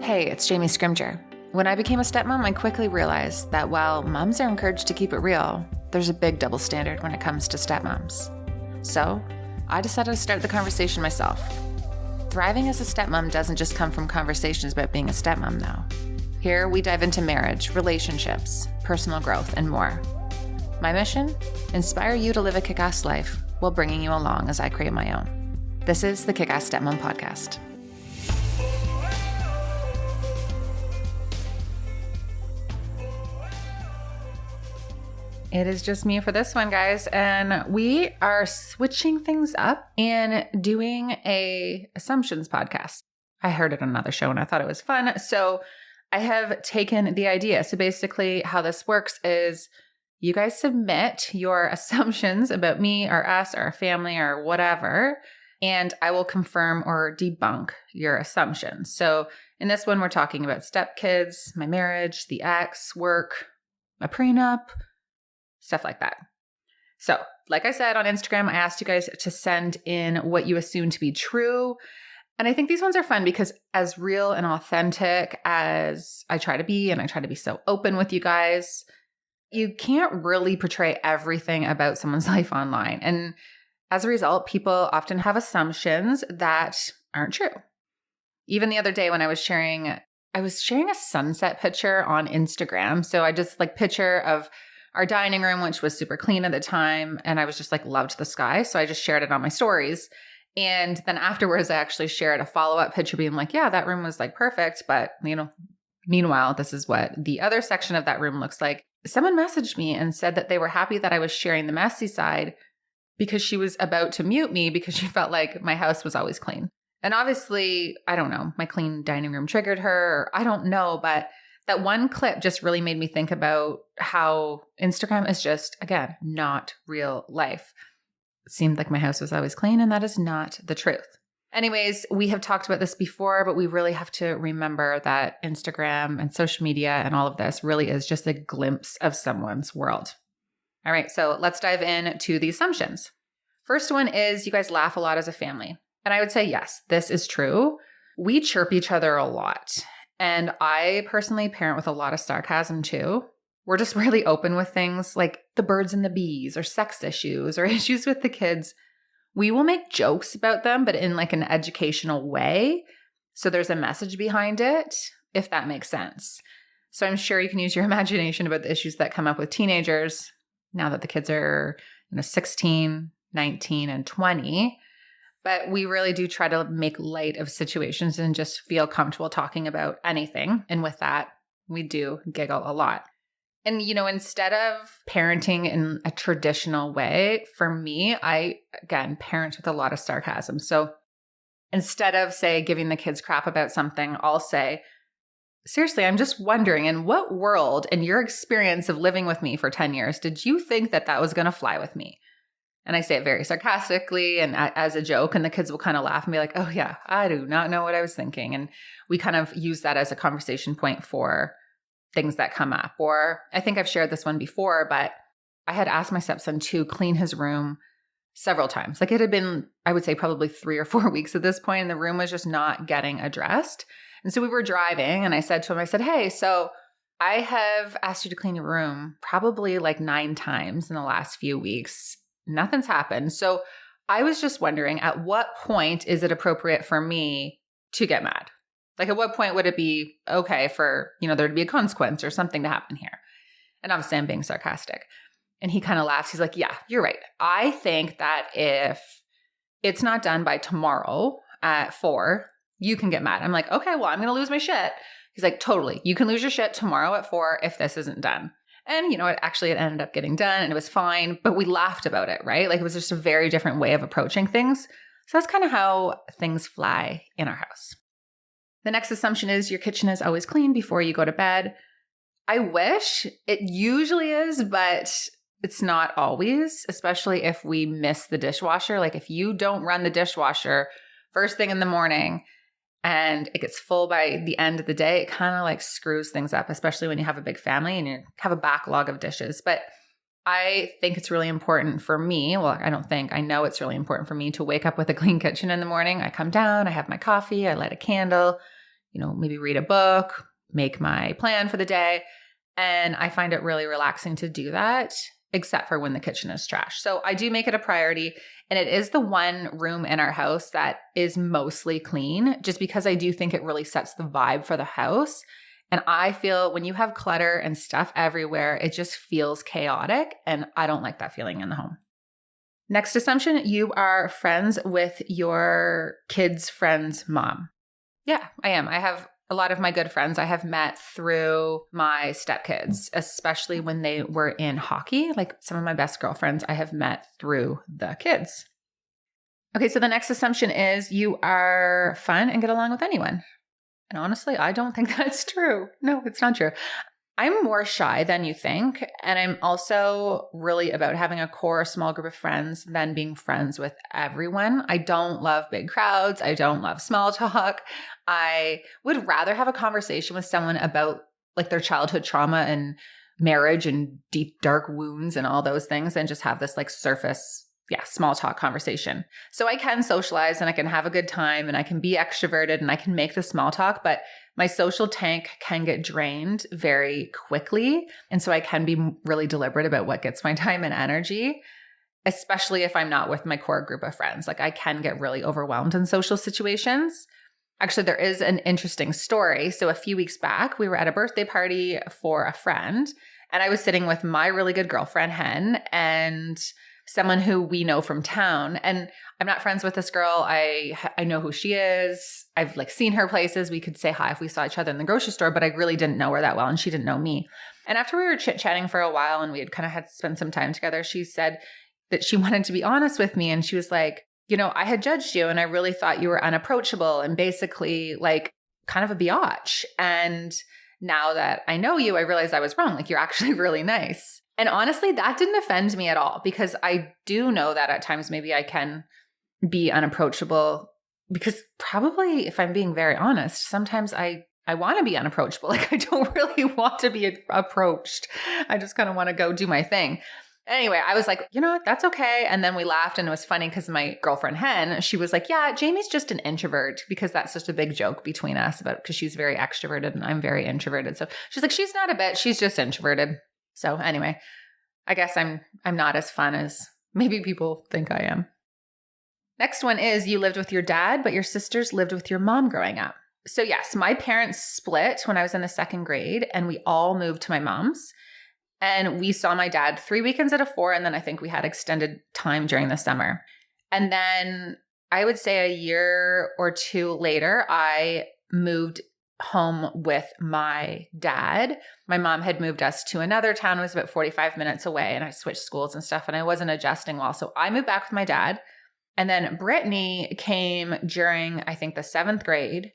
Hey, it's Jamie Scrimger. When I became a stepmom, I quickly realized that while moms are encouraged to keep it real, there's a big double standard when it comes to stepmoms. So, I decided to start the conversation myself. Thriving as a stepmom doesn't just come from conversations about being a stepmom, though. Here, we dive into marriage, relationships, personal growth, and more. My mission? Inspire you to live a kick-ass life while bringing you along as I create my own. This is the Kick-Ass Stepmom Podcast. It is just me for this one, guys, and we are switching things up and doing a assumptions podcast. I heard it on another show and I thought it was fun, so I have taken the idea. So basically how this works is you guys submit your assumptions about me or us or our family or whatever, and I will confirm or debunk your assumptions. So in this one, we're talking about stepkids, my marriage, the ex, work, a prenup, stuff like that. So, like I said on Instagram, I asked you guys to send in what you assume to be true. And I think these ones are fun because as real and authentic as I try to be, and I try to be so open with you guys, you can't really portray everything about someone's life online. And as a result, people often have assumptions that aren't true. Even the other day when I was sharing a sunset picture on Instagram. So I just picture of our dining room, which was super clean at the time. And I was just loved the sky. So I just shared it on my stories. And then afterwards, I actually shared a follow-up picture being yeah, that room was perfect. But, meanwhile, this is what the other section of that room looks like. Someone messaged me and said that they were happy that I was sharing the messy side because she was about to mute me because she felt like my house was always clean. And obviously, I don't know, my clean dining room triggered her. Or I don't know, but that one clip just really made me think about how Instagram is just, again, not real life. It seemed like my house was always clean, and that is not the truth. Anyways, we have talked about this before, but we really have to remember that Instagram and social media and all of this really is just a glimpse of someone's world. All right, so let's dive into the assumptions. First one is you guys laugh a lot as a family. And I would say, yes, this is true. We chirp each other a lot. And I personally parent with a lot of sarcasm too. We're just really open with things like the birds and the bees or sex issues or issues with the kids. We will make jokes about them, but in an educational way. So there's a message behind it, if that makes sense. So I'm sure you can use your imagination about the issues that come up with teenagers now that the kids are 16, 19, and 20. But we really do try to make light of situations and just feel comfortable talking about anything. And with that, we do giggle a lot. And, instead of parenting in a traditional way, for me, I, again, parent with a lot of sarcasm. So instead of, say, giving the kids crap about something, I'll say, seriously, I'm just wondering, in what world, in your experience of living with me for 10 years, did you think that that was going to fly with me? And I say it very sarcastically and as a joke, and the kids will kind of laugh and be like, oh yeah, I do not know what I was thinking. And we kind of use that as a conversation point for things that come up. Or I think I've shared this one before, but I had asked my stepson to clean his room several times. It had been, I would say, probably 3 or 4 weeks at this point, and the room was just not getting addressed. And so we were driving, and I said to him, hey, so I have asked you to clean your room probably 9 times in the last few weeks. Nothing's happened. So I was just wondering, at what point is it appropriate for me to get mad? At what point would it be okay for, there to be a consequence or something to happen here? And obviously I'm being sarcastic. And he kind of laughs. He's like, yeah, you're right. I think that if it's not done by tomorrow at 4, you can get mad. I'm like, okay, well, I'm going to lose my shit. He's like, totally. You can lose your shit tomorrow at 4 if this isn't done. And, it ended up getting done and it was fine, but we laughed about it, right? It was just a very different way of approaching things. So that's kind of how things fly in our house. The next assumption is your kitchen is always clean before you go to bed. I wish it usually is, but it's not always, especially if we miss the dishwasher. If you don't run the dishwasher first thing in the morning and it gets full by the end of the day, it kind of screws things up, especially when you have a big family and you have a backlog of dishes. But I think it's really important for me. Well, I know it's really important for me to wake up with a clean kitchen in the morning. I come down, I have my coffee, I light a candle, maybe read a book, make my plan for the day. And I find it really relaxing to do that, except for when the kitchen is trash. So I do make it a priority. And it is the one room in our house that is mostly clean, just because I do think it really sets the vibe for the house. And I feel when you have clutter and stuff everywhere, it just feels chaotic. And I don't like that feeling in the home. Next assumption, you are friends with your kids' friend's mom. Yeah, I am. I have a lot of my good friends I have met through my stepkids, especially when they were in hockey. Like some of my best girlfriends I have met through the kids. Okay, so the next assumption is you are fun and get along with anyone. And honestly, I don't think that's true. No, it's not true. I'm more shy than you think. And I'm also really about having a core small group of friends than being friends with everyone. I don't love big crowds. I don't love small talk. I would rather have a conversation with someone about like their childhood trauma and marriage and deep, dark wounds and all those things than just have this like surface, small talk conversation. So I can socialize and I can have a good time and I can be extroverted and I can make the small talk, but my social tank can get drained very quickly. And so I can be really deliberate about what gets my time and energy, especially if I'm not with my core group of friends. Like I can get really overwhelmed in social situations. Actually, there is an interesting story. So a few weeks back, we were at a birthday party for a friend, and I was sitting with my really good girlfriend, Hen, and someone who we know from town. And I'm not friends with this girl. I know who she is. I've like seen her places. We could say hi if we saw each other in the grocery store, but I really didn't know her that well and she didn't know me. And after we were chit-chatting for a while and we had kind of had spent some time together, she said that she wanted to be honest with me. And she was like, I had judged you and I really thought you were unapproachable and basically like kind of a biatch. And now that I know you, I realize I was wrong. Like you're actually really nice. And honestly, that didn't offend me at all because I do know that at times maybe I can be unapproachable because probably if I'm being very honest, sometimes I want to be unapproachable. Like I don't really want to be approached. I just kind of want to go do my thing. Anyway, I was like, you know what, that's okay. And then we laughed and it was funny because my girlfriend Hen, she was like, yeah, Jamie's just an introvert because that's just a big joke between us about because she's very extroverted and I'm very introverted. So she's like, she's not a bitch, she's just introverted. So anyway, I guess I'm not as fun as maybe people think I am. Next one is you lived with your dad, but your sisters lived with your mom growing up. So yes, my parents split when I was in the second grade and we all moved to my mom's. And we saw my dad 3 weekends out of 4. And then I think we had extended time during the summer. And then I would say a year or two later, I moved home with my dad. My mom had moved us to another town. It was about 45 minutes away and I switched schools and stuff and I wasn't adjusting well. So I moved back with my dad. And then Brittany came during, I think, the 7th grade.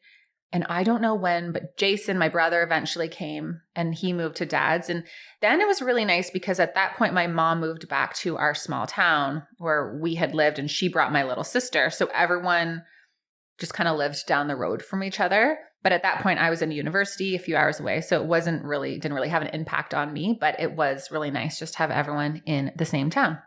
And I don't know when, but Jason, my brother, eventually came and he moved to dad's. And then it was really nice because at that point, my mom moved back to our small town where we had lived and she brought my little sister. So everyone just kind of lived down the road from each other. But at that point, I was in university a few hours away. So it didn't really have an impact on me, but it was really nice just to have everyone in the same town.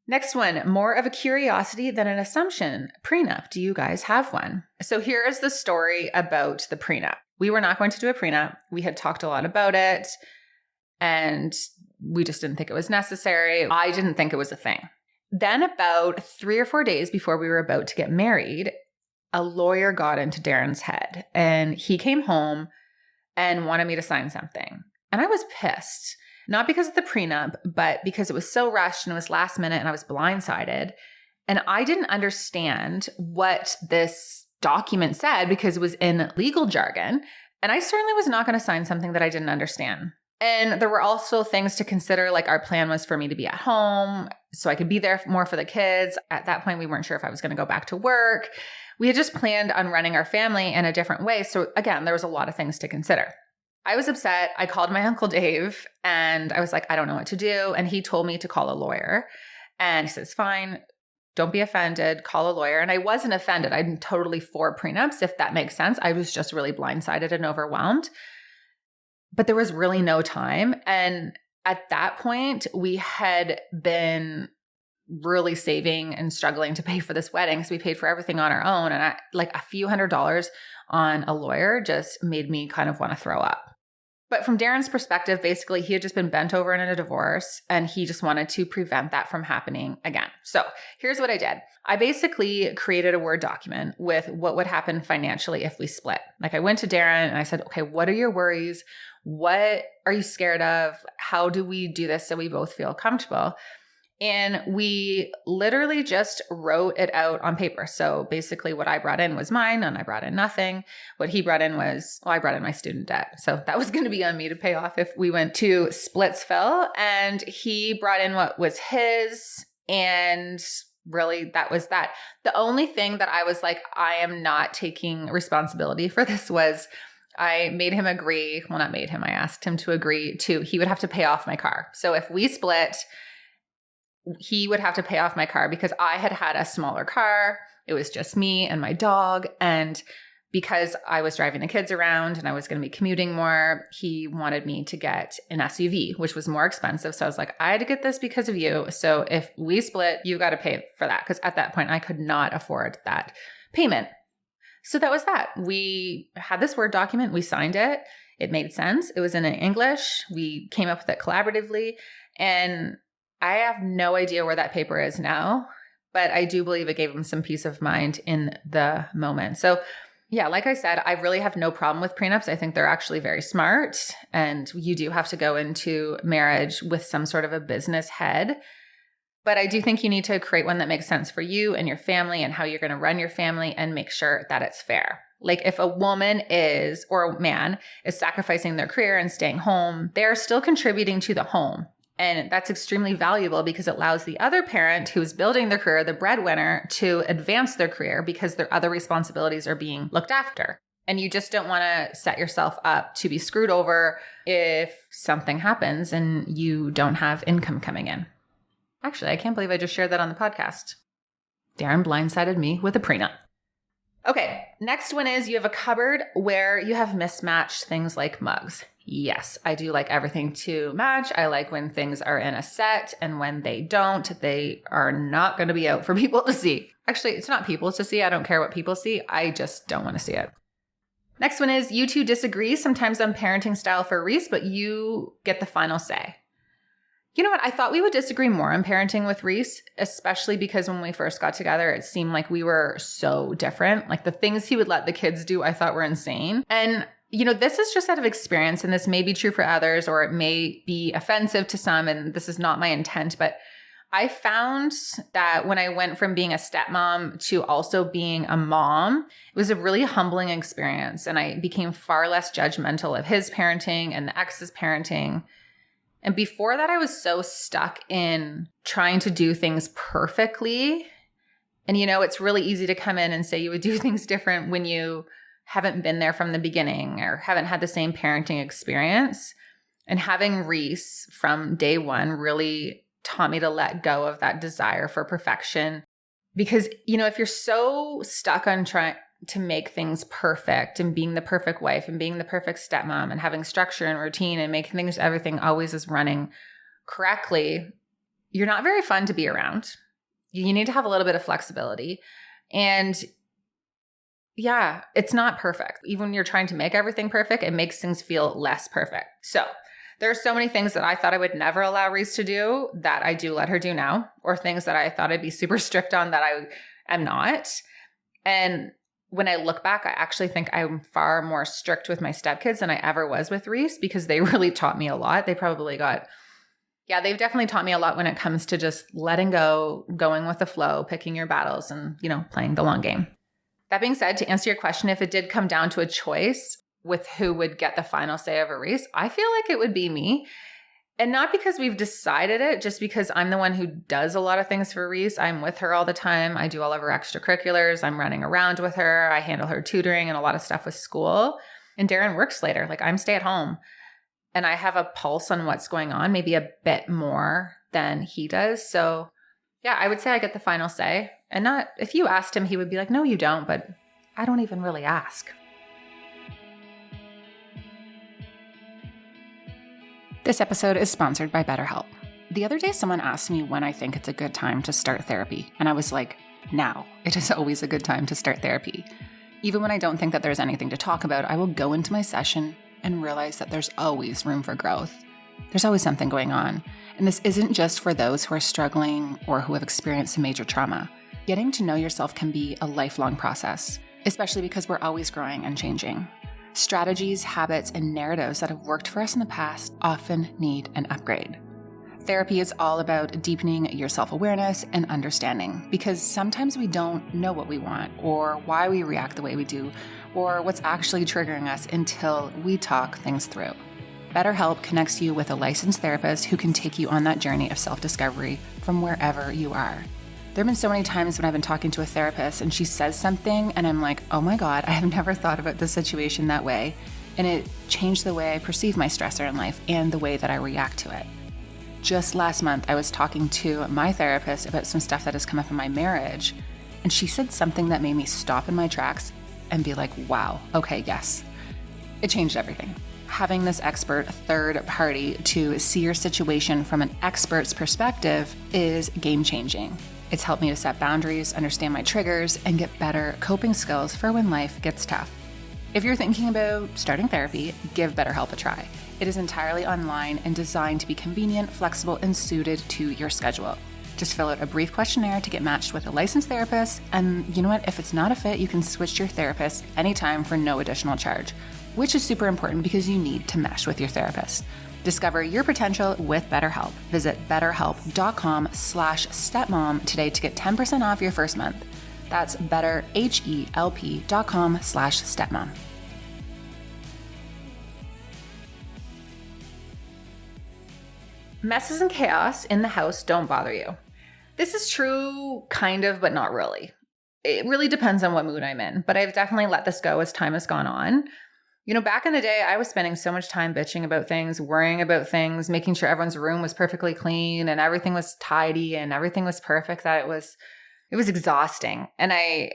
Next one, more of a curiosity than an assumption. Prenup. Do you guys have one? So here is the story about the prenup. We were not going to do a prenup. We had talked a lot about it and we just didn't think it was necessary. I didn't think it was a thing. Then about 3 or 4 days before we were about to get married, a lawyer got into Darren's head and he came home and wanted me to sign something. And I was pissed. Not because of the prenup, but because it was so rushed and it was last minute and I was blindsided. And I didn't understand what this document said because it was in legal jargon. And I certainly was not going to sign something that I didn't understand. And there were also things to consider, like our plan was for me to be at home so I could be there more for the kids. At that point, we weren't sure if I was going to go back to work. We had just planned on running our family in a different way. So again, there was a lot of things to consider. I was upset. I called my Uncle Dave and I was like, I don't know what to do. And he told me to call a lawyer. And he says, fine, don't be offended, call a lawyer. And I wasn't offended. I'm totally for prenups, if that makes sense. I was just really blindsided and overwhelmed. But there was really no time. And at that point, we had been really saving and struggling to pay for this wedding. So we paid for everything on our own. And like a few $100s on a lawyer just made me kind of want to throw up. But from Darren's perspective, basically, he had just been bent over in a divorce and he just wanted to prevent that from happening again. So here's what I did. I basically created a Word document with what would happen financially if we split. Like I went to Darren and I said, okay, what are your worries? What are you scared of? How do we do this so we both feel comfortable? And we literally just wrote it out on paper. So basically what I brought in was mine and I brought in nothing. What he brought in was, well, I brought in my student debt. So that was going to be on me to pay off if we went to Splitsville. And he brought in what was his. And really that was that. The only thing that I was like, I am not taking responsibility for this was I made him agree. Well, not made him. I asked him to agree to, he would have to pay off my car. So if we split, he would have to pay off my car because I had a smaller car. It was just me and my dog. And because I was driving the kids around and I was going to be commuting more, he wanted me to get an SUV, which was more expensive. So I was like, I had to get this because of you. So if we split, you got to pay for that. Because at that point, I could not afford that payment. So that was that. We had this Word document. We signed it. It made sense. It was in English. We came up with it collaboratively. And I have no idea where that paper is now, but I do believe it gave him some peace of mind in the moment. So yeah, like I said, I really have no problem with prenups. I think they're actually very smart, and you do have to go into marriage with some sort of a business head. But I do think you need to create one that makes sense for you and your family and how you're going to run your family and make sure that it's fair. Like if a woman is, or a man is sacrificing their career and staying home, they're still contributing to the home. And that's extremely valuable because it allows the other parent who's building their career, the breadwinner, to advance their career because their other responsibilities are being looked after. And you just don't want to set yourself up to be screwed over if something happens and you don't have income coming in. Actually, I can't believe I just shared that on the podcast. Darren blindsided me with a prenup. Okay, next one is you have a cupboard where you have mismatched things like mugs. Yes, I do like everything to match. I like when things are in a set, and when they don't, they are not going to be out for people to see. Actually, it's not people to see. I don't care what people see. I just don't want to see it. Next one is you two disagree sometimes on parenting style for Reese, but you get the final say. You know what? I thought we would disagree more on parenting with Reese, especially because when we first got together, it seemed like we were so different. Like the things he would let the kids do, I thought were insane. And you know, this is just out of experience, and this may be true for others, or it may be offensive to some, and this is not my intent, but I found that when I went from being a stepmom to also being a mom, it was a really humbling experience, and I became far less judgmental of his parenting and the ex's parenting. And before that, I was so stuck in trying to do things perfectly. And, you know, it's really easy to come in and say you would do things different when you haven't been there from the beginning or haven't had the same parenting experience. And having Reese from day one really taught me to let go of that desire for perfection. Because, you know, if you're so stuck on trying to make things perfect and being the perfect wife and being the perfect stepmom and having structure and routine and making things, everything always is running correctly, you're not very fun to be around. You need to have a little bit of flexibility. And yeah, it's not perfect. Even when you're trying to make everything perfect, it makes things feel less perfect. So there are so many things that I thought I would never allow Reese to do that I do let her do now, or things that I thought I'd be super strict on that I am not. And when I look back, I actually think I'm far more strict with my stepkids than I ever was with Reese because they really taught me a lot. They've definitely taught me a lot when it comes to just letting go, going with the flow, picking your battles, and, you know, playing the long game. That being said, to answer your question, if it did come down to a choice with who would get the final say over Reese, I feel like it would be me. And not because we've decided it, just because I'm the one who does a lot of things for Reese. I'm with her all the time. I do all of her extracurriculars. I'm running around with her. I handle her tutoring and a lot of stuff with school. And Darren works later. Like I'm stay at home. And I have a pulse on what's going on, maybe a bit more than he does. So yeah, I would say I get the final say. And not, if you asked him, he would be like, no, you don't, but I don't even really ask. This episode is sponsored by BetterHelp. The other day, someone asked me when I think it's a good time to start therapy. And I was like, now. It is always a good time to start therapy. Even when I don't think that there's anything to talk about, I will go into my session and realize that there's always room for growth. There's always something going on. And this isn't just for those who are struggling or who have experienced some major trauma. Getting to know yourself can be a lifelong process, especially because we're always growing and changing. Strategies, habits, and narratives that have worked for us in the past often need an upgrade. Therapy is all about deepening your self-awareness and understanding, because sometimes we don't know what we want or why we react the way we do or what's actually triggering us until we talk things through. BetterHelp connects you with a licensed therapist who can take you on that journey of self-discovery from wherever you are. There have been so many times when I've been talking to a therapist and she says something and I'm like, oh my God, I have never thought about this situation that way. And it changed the way I perceive my stressor in life and the way that I react to it. Just last month, I was talking to my therapist about some stuff that has come up in my marriage. And she said something that made me stop in my tracks and be like, wow, okay, yes. It changed everything. Having this expert third party to see your situation from an expert's perspective is game-changing. It's helped me to set boundaries, understand my triggers, and get better coping skills for when life gets tough. If you're thinking about starting therapy, give BetterHelp a try. It is entirely online and designed to be convenient, flexible, and suited to your schedule. Just fill out a brief questionnaire to get matched with a licensed therapist, and you know what? If it's not a fit, you can switch your therapist anytime for no additional charge, which is super important because you need to mesh with your therapist. Discover your potential with BetterHelp. Visit betterhelp.com/stepmom today to get 10% off your first month. That's betterhelp.com/stepmom. Messes and chaos in the house don't bother you. This is true, kind of, but not really. It really depends on what mood I'm in, but I've definitely let this go as time has gone on. You know, back in the day, I was spending so much time bitching about things, worrying about things, making sure everyone's room was perfectly clean and everything was tidy and everything was perfect, that it was exhausting. And I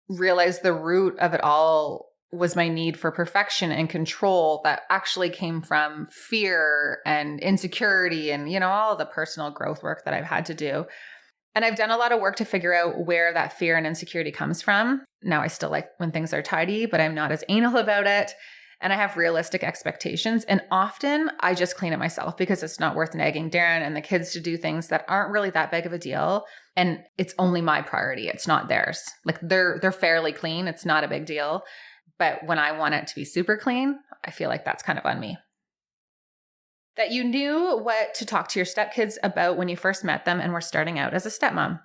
realized the root of it all was my need for perfection and control that actually came from fear and insecurity and, you know, all the personal growth work that I've had to do. And I've done a lot of work to figure out where that fear and insecurity comes from. Now, I still like when things are tidy, but I'm not as anal about it. And I have realistic expectations. And often I just clean it myself because it's not worth nagging Darren and the kids to do things that aren't really that big of a deal. And it's only my priority. It's not theirs. Like they're fairly clean. It's not a big deal. But when I want it to be super clean, I feel like that's kind of on me. That you knew what to talk to your stepkids about when you first met them and were starting out as a stepmom.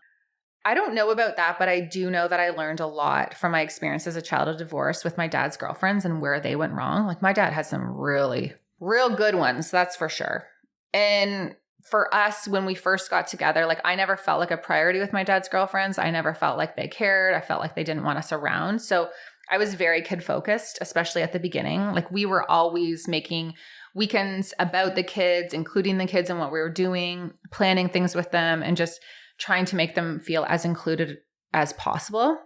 I don't know about that, but I do know that I learned a lot from my experience as a child of divorce with my dad's girlfriends and where they went wrong. Like my dad had some really, real good ones, that's for sure. And for us, when we first got together, like I never felt like a priority with my dad's girlfriends. I never felt like they cared. I felt like they didn't want us around. So I was very kid focused, especially at the beginning. Like we were always making weekends about the kids, including the kids and what we were doing, planning things with them, and just trying to make them feel as included as possible.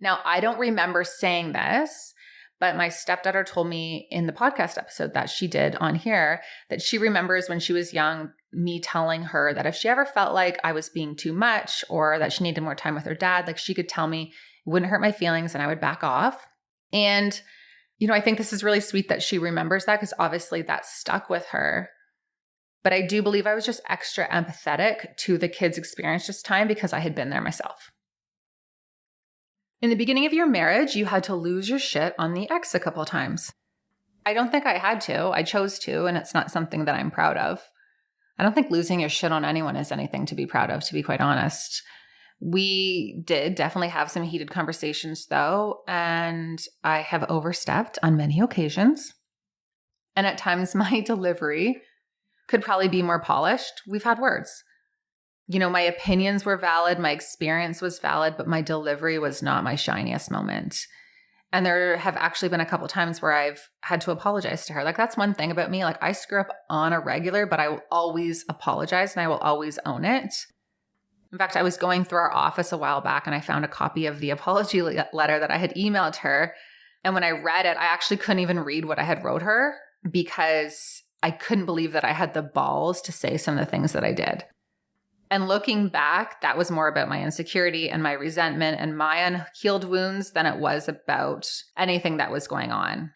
Now, I don't remember saying this, but my stepdaughter told me in the podcast episode that she did on here that she remembers when she was young, me telling her that if she ever felt like I was being too much or that she needed more time with her dad, like she could tell me, it wouldn't hurt my feelings and I would back off. And you know, I think this is really sweet that she remembers that because obviously that stuck with her. But I do believe I was just extra empathetic to the kids' experience this time because I had been there myself. In the beginning of your marriage, you had to lose your shit on the ex a couple times. I don't think I had to. I chose to, and it's not something that I'm proud of. I don't think losing your shit on anyone is anything to be proud of, to be quite honest. We did definitely have some heated conversations though, and I have overstepped on many occasions. And at times my delivery could probably be more polished. We've had words. You know, my opinions were valid, my experience was valid, but my delivery was not my shiniest moment. And there have actually been a couple times where I've had to apologize to her. Like that's one thing about me. Like I screw up on a regular, but I will always apologize and I will always own it. In fact, I was going through our office a while back and I found a copy of the apology letter that I had emailed her. And when I read it, I actually couldn't even read what I had wrote her because I couldn't believe that I had the balls to say some of the things that I did. And looking back, that was more about my insecurity and my resentment and my unhealed wounds than it was about anything that was going on.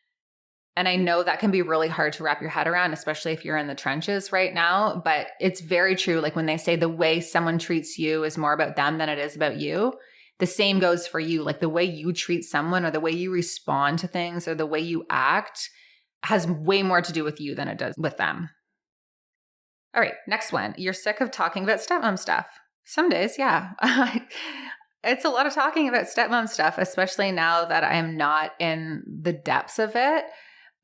And I know that can be really hard to wrap your head around, especially if you're in the trenches right now. But it's very true. Like when they say the way someone treats you is more about them than it is about you, the same goes for you. Like the way you treat someone or the way you respond to things or the way you act has way more to do with you than it does with them. All right, next one. You're sick of talking about stepmom stuff. Some days, yeah. It's a lot of talking about stepmom stuff, especially now that I'm not in the depths of it.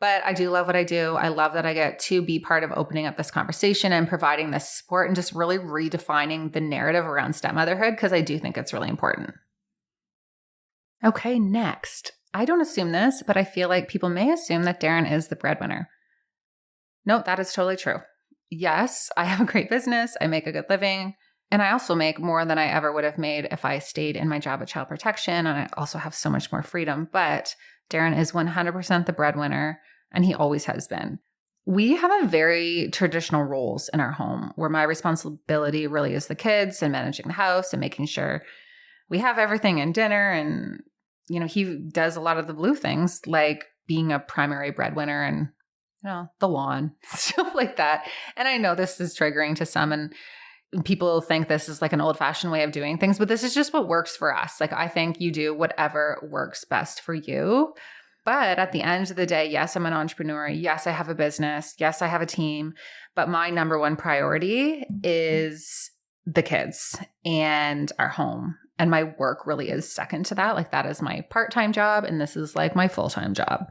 But I do love what I do. I love that I get to be part of opening up this conversation and providing this support and just really redefining the narrative around stepmotherhood because I do think it's really important. Okay, next. I don't assume this, but I feel like people may assume that Darren is the breadwinner. No, that is totally true. Yes, I have a great business. I make a good living. And I also make more than I ever would have made if I stayed in my job at Child Protection. And I also have so much more freedom. But Darren is 100% the breadwinner, and he always has been. We have a very traditional roles in our home where my responsibility really is the kids and managing the house and making sure we have everything in dinner. And, you know, he does a lot of the blue things like being a primary breadwinner and, you know, the lawn, stuff like that. And I know this is triggering to some and people think this is like an old-fashioned way of doing things, but this is just what works for us. Like I think you do whatever works best for you. But at the end of the day, yes, I'm an entrepreneur. Yes, I have a business. Yes, I have a team. But my number one priority is the kids and our home. And my work really is second to that. Like that is my part-time job. And this is like my full-time job.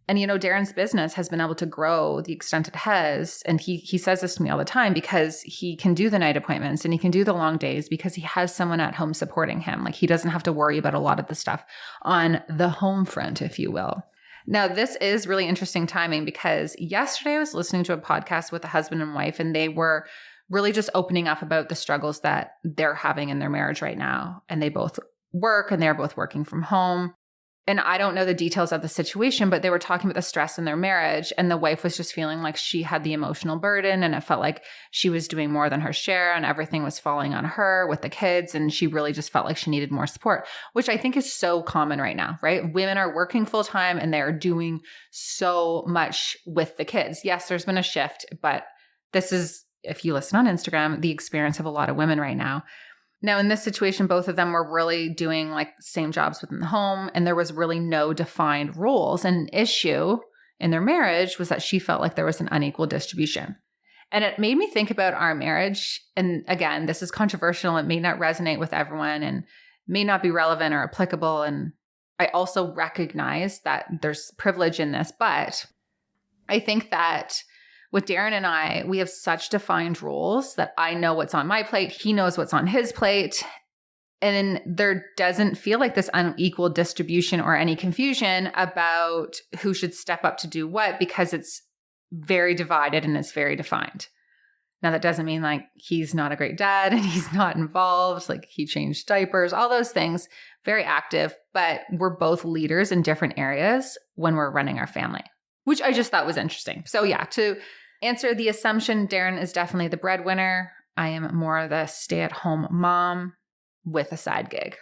And, you know, Darren's business has been able to grow the extent it has. And he says this to me all the time because he can do the night appointments and he can do the long days because he has someone at home supporting him. Like he doesn't have to worry about a lot of the stuff on the home front, if you will. Now, this is really interesting timing because yesterday I was listening to a podcast with a husband and wife, and they were really just opening up about the struggles that they're having in their marriage right now. And they both work and they're both working from home. And I don't know the details of the situation, but they were talking about the stress in their marriage. And the wife was just feeling like she had the emotional burden and it felt like she was doing more than her share and everything was falling on her with the kids. And she really just felt like she needed more support, which I think is so common right now, right? Women are working full time and they're doing so much with the kids. Yes, there's been a shift, but this is, if you listen on Instagram, the experience of a lot of women right now. Now, in this situation, both of them were really doing like same jobs within the home, and there was really no defined roles. And an issue in their marriage was that she felt like there was an unequal distribution. And it made me think about our marriage. And again, this is controversial. It may not resonate with everyone and may not be relevant or applicable. And I also recognize that there's privilege in this, but I think that with Darren and I, we have such defined roles that I know what's on my plate. He knows what's on his plate. And there doesn't feel like this unequal distribution or any confusion about who should step up to do what because it's very divided and it's very defined. Now, that doesn't mean like he's not a great dad and he's not involved. Like he changed diapers, all those things, very active, but we're both leaders in different areas when we're running our family, which I just thought was interesting. So yeah, to answer the assumption, Darren is definitely the breadwinner. I am more the stay-at-home mom with a side gig.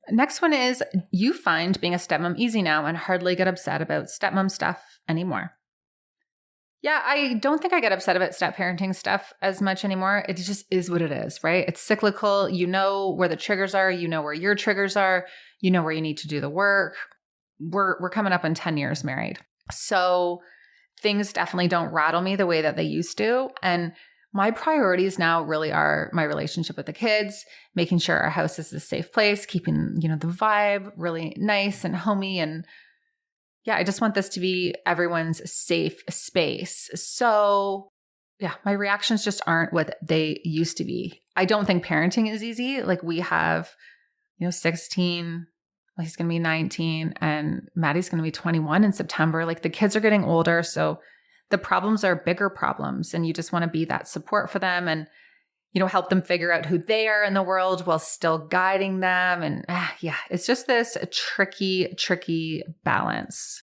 Next one is, you find being a stepmom easy now and hardly get upset about stepmom stuff anymore. Yeah, I don't think I get upset about step-parenting stuff as much anymore. It just is what it is, right? It's cyclical. You know where the triggers are. You know where your triggers are. You know where you need to do the work. We're coming up on 10 years married. So things definitely don't rattle me the way that they used to. And my priorities now really are my relationship with the kids, making sure our house is a safe place, keeping, you know, the vibe really nice and homey. And yeah, I just want this to be everyone's safe space. So yeah, my reactions just aren't what they used to be. I don't think parenting is easy. Like we have, 16, he's going to be 19 and Maddie's going to be 21 in September. Like the kids are getting older. So the problems are bigger problems and you just want to be that support for them and, help them figure out who they are in the world while still guiding them. And it's just this tricky balance.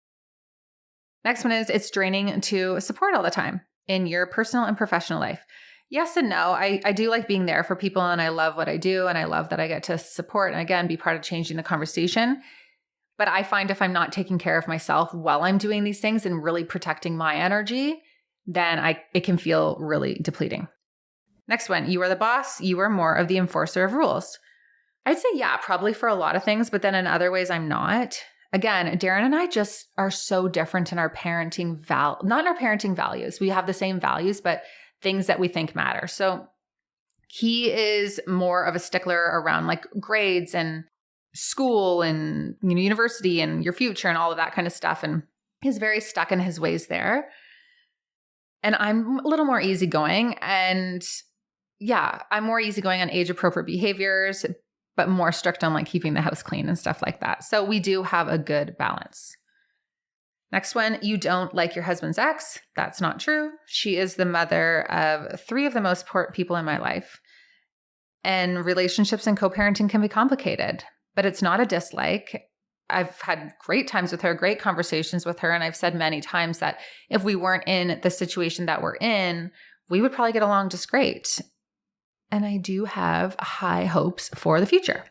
Next one is, it's draining to support all the time in your personal and professional life. Yes and no. I do like being there for people and I love what I do and I love that I get to support and again, be part of changing the conversation. But I find if I'm not taking care of myself while I'm doing these things and really protecting my energy, then it can feel really depleting. Next one, you are the boss. You are more of the enforcer of rules. I'd say, yeah, probably for a lot of things, but then in other ways, I'm not. Again, Darren and I just are so different in our parenting not in our parenting values. We have the same values, but things that we think matter. So he is more of a stickler around like grades and school and university and your future and all of that kind of stuff. And he's very stuck in his ways there. And I'm a little more easygoing. And yeah, I'm more easygoing on age appropriate behaviors, but more strict on like keeping the house clean and stuff like that. So we do have a good balance. Next one, you don't like your husband's ex. That's not true. She is the mother of 3 of the most important people in my life. And relationships and co-parenting can be complicated, but it's not a dislike. I've had great times with her, great conversations with her. And I've said many times that if we weren't in the situation that we're in, we would probably get along just great. And I do have high hopes for the future.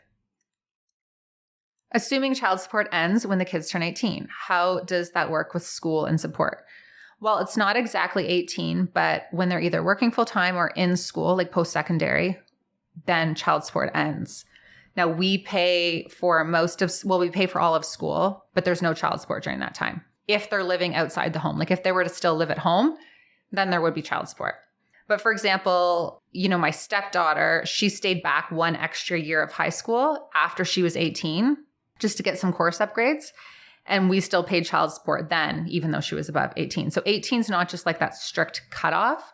Assuming child support ends when the kids turn 18, how does that work with school and support? Well, it's not exactly 18, but when they're either working full-time or in school, like post-secondary, then child support ends. Now we pay for we pay for all of school, but there's no child support during that time. If they're living outside the home, like if they were to still live at home, then there would be child support. But for example, my stepdaughter, she stayed back 1 extra year of high school after she was 18 just to get some course upgrades. And we still paid child support then, even though she was above 18. So 18 is not just like that strict cutoff.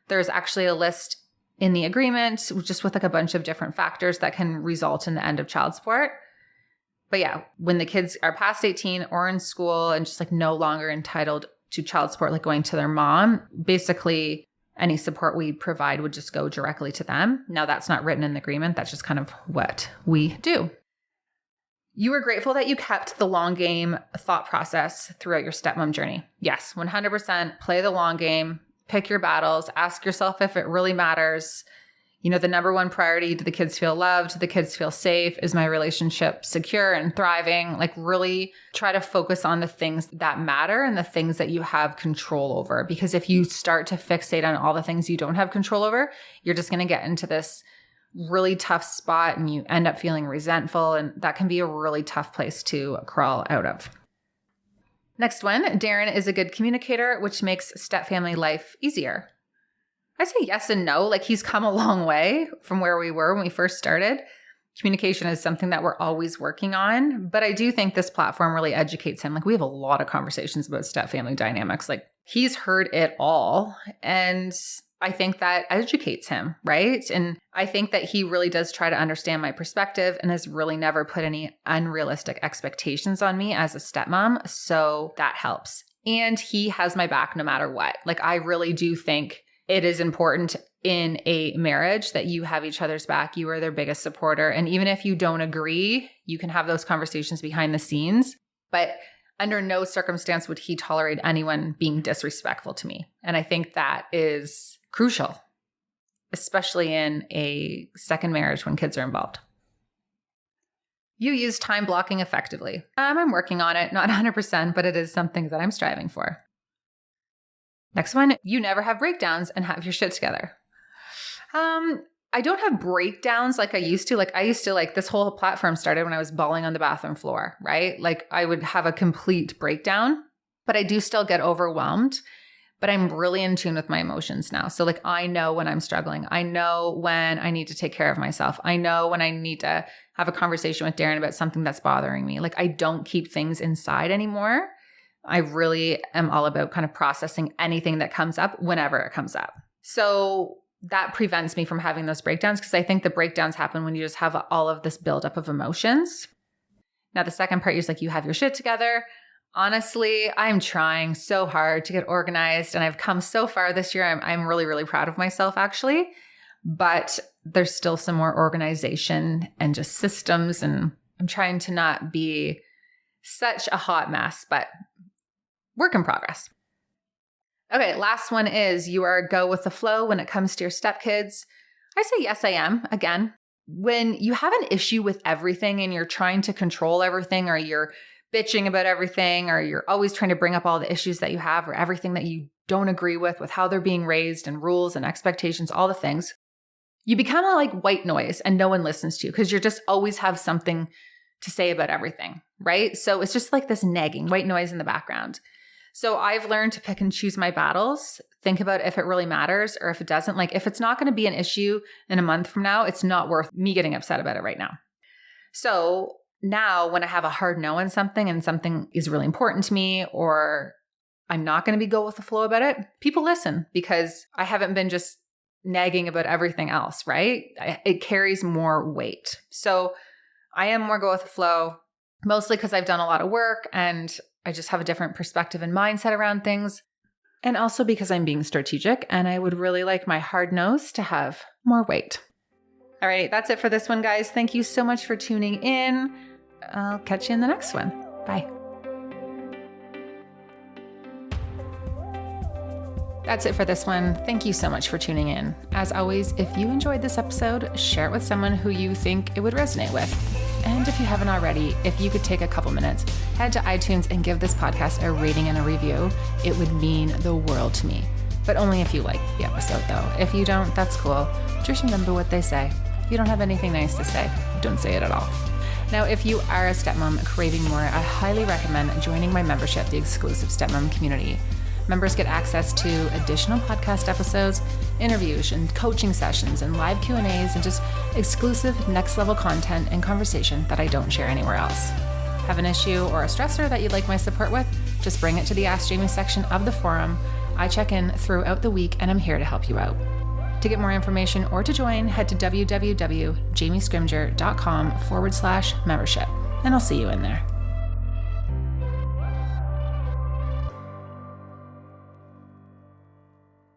There's actually a list in the agreement, just with like a bunch of different factors that can result in the end of child support. But yeah, when the kids are past 18 or in school and just like no longer entitled to child support, like going to their mom, basically any support we provide would just go directly to them. Now that's not written in the agreement. That's just kind of what we do. You were grateful that you kept the long game thought process throughout your stepmom journey. Yes, 100% play the long game, pick your battles, ask yourself if it really matters. The number one priority, do the kids feel loved? Do the kids feel safe? Is my relationship secure and thriving? Like really try to focus on the things that matter and the things that you have control over. Because if you start to fixate on all the things you don't have control over, you're just going to get into this really tough spot and you end up feeling resentful. And that can be a really tough place to crawl out of. Next one, Darren is a good communicator, which makes stepfamily life easier. I say yes and no. Like he's come a long way from where we were when we first started. Communication is something that we're always working on, but I do think this platform really educates him. Like we have a lot of conversations about stepfamily dynamics. Like he's heard it all. And I think that educates him, right? And I think that he really does try to understand my perspective and has really never put any unrealistic expectations on me as a stepmom. So that helps. And he has my back no matter what. Like I really do think it is important in a marriage that you have each other's back. You are their biggest supporter. And even if you don't agree, you can have those conversations behind the scenes. But under no circumstance would he tolerate anyone being disrespectful to me. And I think that is crucial, especially in a second marriage when kids are involved. You use time blocking effectively. I'm working on it, not 100%, but it is something that I'm striving for. Next one, you never have breakdowns and have your shit together. I don't have breakdowns like I used to. This whole platform started when I was bawling on the bathroom floor, right? Like I would have a complete breakdown, but I do still get overwhelmed. But I'm really in tune with my emotions now. So like I know when I'm struggling. I know when I need to take care of myself. I know when I need to have a conversation with Darren about something that's bothering me. Like I don't keep things inside anymore. I really am all about kind of processing anything that comes up whenever it comes up. So that prevents me from having those breakdowns because I think the breakdowns happen when you just have all of this buildup of emotions. Now the second part is like you have your shit together. Honestly, I'm trying so hard to get organized and I've come so far this year. I'm really, really proud of myself actually, but there's still some more organization and just systems and I'm trying to not be such a hot mess, but work in progress. Okay, last one is you are go with the flow when it comes to your stepkids. I say yes, I am. Again, when you have an issue with everything and you're trying to control everything, or you're bitching about everything, or you're always trying to bring up all the issues that you have or everything that you don't agree with how they're being raised and rules and expectations, all the things, you become like white noise and no one listens to you because you're just always have something to say about everything, right? So it's just like this nagging white noise in the background. So I've learned to pick and choose my battles, think about if it really matters or if it doesn't. Like if it's not going to be an issue in a month from now, it's not worth me getting upset about it right now. So now when I have a hard no on something and something is really important to me, or I'm not going to be go with the flow about it, people listen because I haven't been just nagging about everything else, right? It carries more weight. So I am more go with the flow, mostly because I've done a lot of work and I just have a different perspective and mindset around things. And also because I'm being strategic and I would really like my hard nose to have more weight. All right, that's it for this one, guys. Thank you so much for tuning in. I'll catch you in the next one. Bye. That's it for this one. Thank you so much for tuning in. As always, if you enjoyed this episode, share it with someone who you think it would resonate with. And if you haven't already, if you could take a couple minutes, head to iTunes and give this podcast a rating and a review. It would mean the world to me. But only if you like the episode, though. If you don't, that's cool. Just remember what they say. If you don't have anything nice to say, don't say it at all. Now, if you are a stepmom craving more, I highly recommend joining my membership, the exclusive Stepmom community. Members get access to additional podcast episodes, interviews and coaching sessions and live Q&As and just exclusive next level content and conversation that I don't share anywhere else. Have an issue or a stressor that you'd like my support with? Just bring it to the Ask Jamie section of the forum. I check in throughout the week and I'm here to help you out. To get more information or to join, head to www.jamiescrimger.com/membership and I'll see you in there.